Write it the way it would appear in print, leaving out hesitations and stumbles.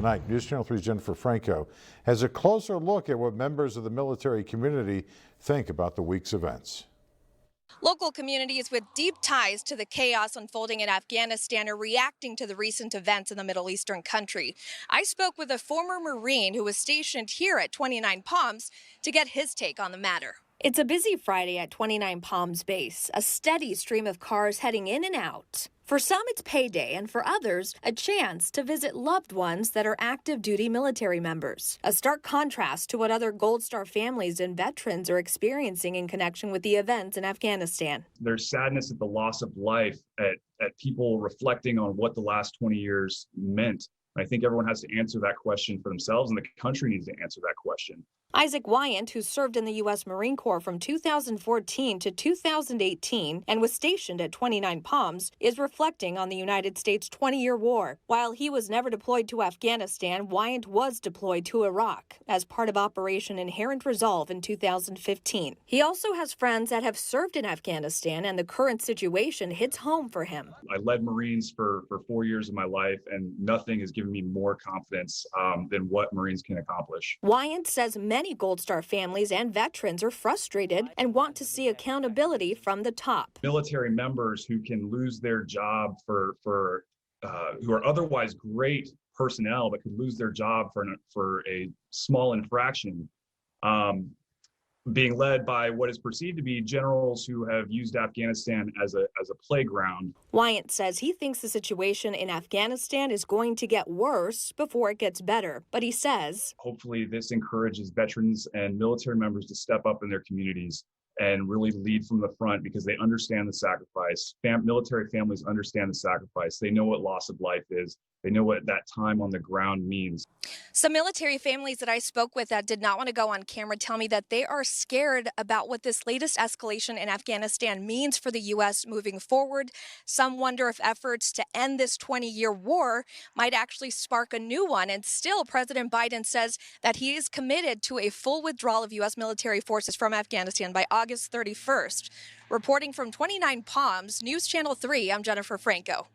Tonight, News Channel 3's Jennifer Franco has a closer look at what members of the military community think about the week's events. Local communities with deep ties to the chaos unfolding in Afghanistan are reacting to the recent events in the Middle Eastern country. I spoke with a former Marine who was stationed here at 29 Palms to get his take on the matter. It's a busy Friday at 29 Palms Base, a steady stream of cars heading in and out. For some, it's payday, and for others, a chance to visit loved ones that are active duty military members. A stark contrast to what other Gold Star families and veterans are experiencing in connection with the events in Afghanistan. There's sadness at the loss of life, at people reflecting on what the last 20 years meant. I think everyone has to answer that question for themselves, and the country needs to answer that question. Isaac Wyant, who served in the U.S. Marine Corps from 2014 to 2018 and was stationed at 29 Palms, is reflecting on the United States' 20-year war. While he was never deployed to Afghanistan, Wyant was deployed to Iraq as part of Operation Inherent Resolve in 2015. He also has friends that have served in Afghanistan, and the current situation hits home for him. I led Marines for 4 years of my life, and nothing has given me more confidence than what Marines can accomplish. Wyant says many Gold Star families and veterans are frustrated and want to see accountability from the top. Military members who can lose their job who are otherwise great personnel but could lose their job for a small infraction, being led by what is perceived to be generals who have used Afghanistan as a playground. Wyant says he thinks the situation in Afghanistan is going to get worse before it gets better. But he says, hopefully this encourages veterans and military members to step up in their communities and really lead from the front, because they understand the sacrifice. Military families understand the sacrifice. They know what loss of life is. They know what that time on the ground means. Some military families that I spoke with that did not want to go on camera tell me that they are scared about what this latest escalation in Afghanistan means for the U.S. moving forward. Some wonder if efforts to end this 20-year war might actually spark a new one. And still, President Biden says that he is committed to a full withdrawal of U.S. military forces from Afghanistan by August 31st. Reporting from 29 Palms, News Channel 3, I'm Jennifer Franco.